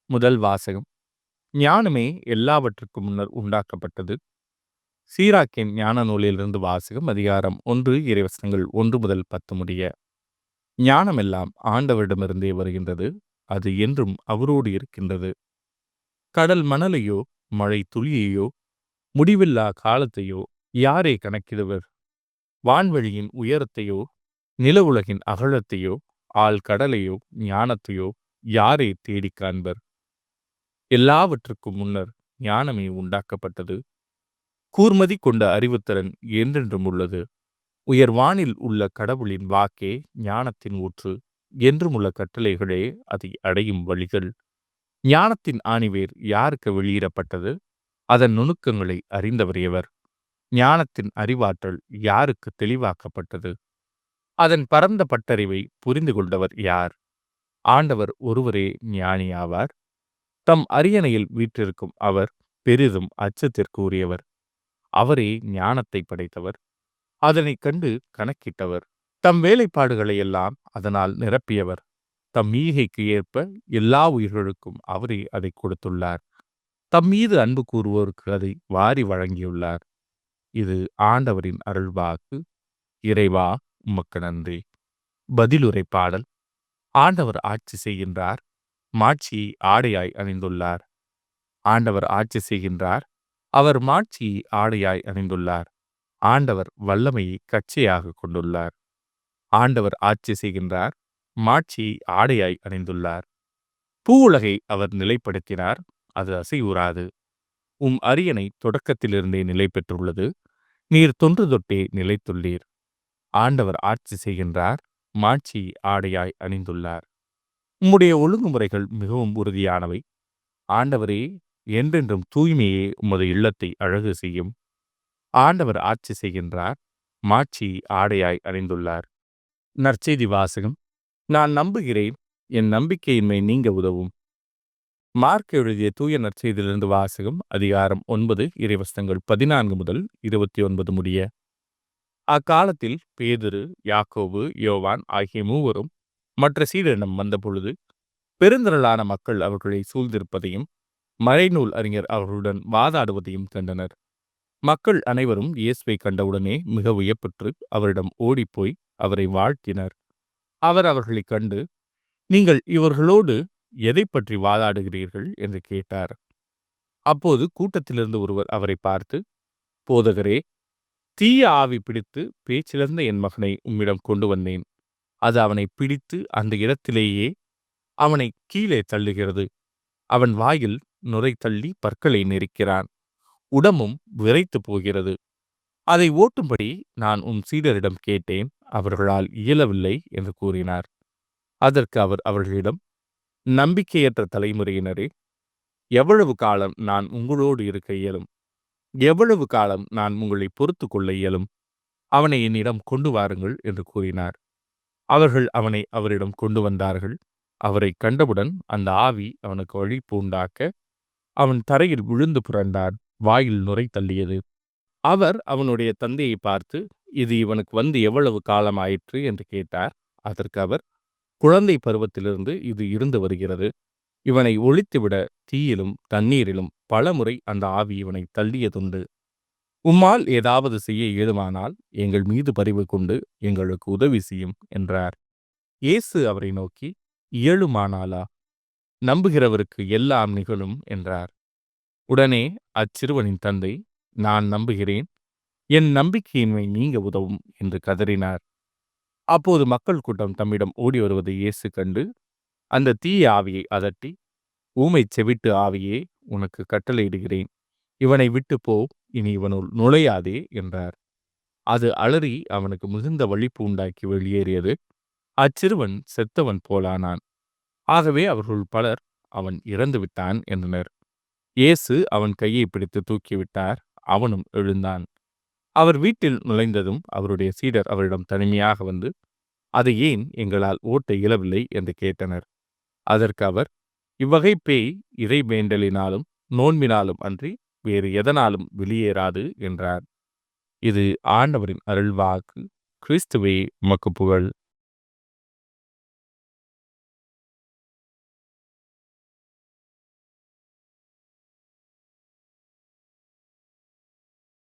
முதல் வாசகம். ஞானமே எல்லாவற்றுக்கும் முன்னர் உண்டாக்கப்பட்டது. சீராக்கின் ஞான நூலிலிருந்து வாசகம். அதிகாரம் 1 இறைவசனங்கள் 1 முதல் 10 முடிய. ஞானமெல்லாம் ஆண்டவரிடமிருந்தே வருகின்றது. அது என்றும் அவரோடு இருக்கின்றது. கடல் மணலையோ மழை துளியையோ முடிவில்லா காலத்தையோ யாரே கணக்கிடுவர்? வான்வெளியின் உயரத்தையோ நில உலகின் அகலத்தையோ ஆழ்கடலையோ ஞானத்தையோ யாரே தேடிக் காண்பர்? எல்லாவற்றுக்கும் முன்னர் ஞானமே உண்டாக்கப்பட்டது. கூர்மதி கொண்ட அறிவுத்திறன் என்றென்றும் உள்ளது. உயர்வானில் உள்ள கடவுளின் வாக்கே ஞானத்தின் ஊற்று. என்றும் உள்ள கட்டளைகளே அதை அடையும் வழிகள். ஞானத்தின் ஆணிவேர் யாருக்கு வெளியிடப்பட்டது? அதன் நுணுக்கங்களை அறிந்தவர் எவர்? ஞானத்தின் அறிவாற்றல் யாருக்கு தெளிவாக்கப்பட்டது? அதன் பரந்த பட்டறிவை புரிந்து கொண்டவர் யார்? ஆண்டவர் ஒருவரே ஞானியாவார். தம் அரியணையில் வீற்றிருக்கும் அவர் பெரிதும் அச்சத்திற்கு உரியவர். அவரே ஞானத்தை படைத்தவர், அதனை கண்டு கணக்கிட்டவர். தம் வேலைப்பாடுகளை எல்லாம் அதனால் நிரப்பியவர். தம் ஈகைக்கு ஏற்ப எல்லா உயிர்களுக்கும் அவரே அதை கொடுத்துள்ளார். தம் மீது அன்பு கூறுவோருக்கு அதை வாரி வழங்கியுள்ளார். இது ஆண்டவரின் அருள்வாக்கு. இறைவா, உமக்கு நன்றி. பதிலுரை பாடல். ஆண்டவர் ஆட்சி செய்கின்றார், மாட்சியை ஆடையாய் அணிந்துள்ளார். ஆண்டவர் ஆட்சி செய்கின்றார், அவர் மாட்சியை ஆடையாய் அணிந்துள்ளார். ஆண்டவர் வல்லமையை கச்சையாக கொண்டுள்ளார். ஆண்டவர் ஆட்சி செய்கின்றார், மாட்சியை ஆடையாய் அணிந்துள்ளார். பூவுலகை அவர் நிலைப்படுத்தினார், அது அசைவுறாது. உம் அரியணை தொடக்கத்திலிருந்தே நிலை பெற்றுள்ளது. நீர் தொன்று தொட்டே நிலைத்துள்ளீர். ஆண்டவர் ஆட்சி செய்கின்றார், மாட்சியை ஆடையாய் அணிந்துள்ளார். உம்முடைய ஒழுங்குமுறைகள் மிகவும் உறுதியானவை. ஆண்டவரே, என்றென்றும் தூய்மையே உமது இல்லத்தை அழகு செய்யும். ஆண்டவர் ஆட்சி செய்கின்றார், மாட்சியை ஆடையாய் அணிந்துள்ளார். நற்செய்தி வாசகம். நான் நம்புகிறேன், என் நம்பிக்கையின்மை நீங்க உதவும். மார்க் எழுதிய தூய நற்செய்தியிலிருந்து வாசகம். அதிகாரம் 9 இறைவசனங்கள் 14 முதல் 29 முடிய. அக்காலத்தில் பேதுரு, யாக்கோபு, யோவான் ஆகிய மூவரும் மற்ற சீடரிடம் வந்தபொழுது பெருந்திரளான மக்கள் அவர்களை சூழ்ந்திருப்பதையும் மறைநூல் அறிஞர் அவர்களுடன் வாதாடுவதையும் கண்டனர். மக்கள் அனைவரும் இயேசுவை கண்டவுடனே மிக வியப்புற்று அவரிடம் ஓடிப்போய் அவரை வாழ்த்தினர். அவர் அவர்களைக் கண்டு, நீங்கள் இவர்களோடு எதை பற்றி வாதாடுகிறீர்கள் என்று கேட்டார். அப்போது கூட்டத்திலிருந்து ஒருவர் அவரை பார்த்து, போதகரே, தீய ஆவி பிடித்து பேச்சிழந்த என் மகனை உம்மிடம் கொண்டு வந்தேன். அது அவனை பிடித்து அந்த இடத்திலேயே அவனை கீழே தள்ளுகிறது. அவன் வாயில் நுரை தள்ளி பற்களை நெரிக்கிறான். உடம்பும் விரைத்து போகிறது. அதை ஓட்டும்படி நான் உம் சீடரிடம் கேட்டேன், அவர்களால் இயலவில்லை என்று கூறினார். அதற்கு அவர் அவர்களிடம், நம்பிக்கையற்ற தலைமுறையினரே, எவ்வளவு காலம் நான் உங்களோடு இருக்க இயலும்? எவ்வளவு காலம் நான் உங்களை பொறுத்து கொள்ள இயலும்? அவனை என்னிடம் கொண்டு வாருங்கள் என்று கூறினார். அவர்கள் அவனை அவரிடம் கொண்டு வந்தார்கள். அவரை கண்டவுடன் அந்த ஆவி அவனுக்கு வழி பூண்டாக்க அவன் தரையில் விழுந்து புரண்டான். வாயில் நுரை தள்ளியது. அவர் அவனுடைய தந்தையை பார்த்து, இது இவனுக்கு வந்து எவ்வளவு காலம் ஆயிற்று என்று கேட்டார். அதற்கு அவர், குழந்தை பருவத்திலிருந்து இது இருந்து வருகிறது. இவனை ஒழித்துவிட தீயிலும் தண்ணீரிலும் பலமுறை அந்த ஆவி இவனை தள்ளியதுண்டு. உம்மால் ஏதாவது செய்ய இயலுமானால் எங்கள் மீது பரிவு கொண்டு எங்களுக்கு உதவி செய்யும் என்றார். இயேசு அவரை நோக்கி, இயலுமானாலா? நம்புகிறவருக்கு எல்லாம் நிகழும் என்றார். உடனே அச்சிறுவனின் தந்தை, நான் நம்புகிறேன், என் நம்பிக்கையின்மை நீங்க உதவும் என்று கதறினார். அப்போது மக்கள் கூட்டம் தம்மிடம் ஓடி வருவதை இயேசு கண்டு, அந்த தீய ஆவியை அதட்டி, ஊமை செவிட்டு ஆவியே, உனக்கு கட்டளையிடுகிறேன், இவனை விட்டு போ, இனி இவனுள் நுழையாதே என்றார். அது அலறி அவனுக்கு மிகுந்த வலிப்பு உண்டாக்கி வெளியேறியது. அச்சிறுவன் செத்தவன் போலானான். ஆகவே அவர்கள் பலர், அவன் இறந்து விட்டான் என்றனர். இயேசு அவன் கையை பிடித்து தூக்கிவிட்டார். அவனும் எழுந்தான். அவர் வீட்டில் நுழைந்ததும் அவருடைய சீடர் அவரிடம் தனிமையாக வந்து, அதை ஏன் எங்களால் ஓட்ட இயலவில்லை என்று கேட்டனர். அதற்கு அவர், இவ்வகை பேய் இறை வேண்டலினாலும் நோன்பினாலும் அன்றி வேறு எதனாலும் வெளியேறாது என்றார். இது ஆண்டவரின் அருள்வாக்கு. கிறிஸ்துவே உமக்கு புகழ்.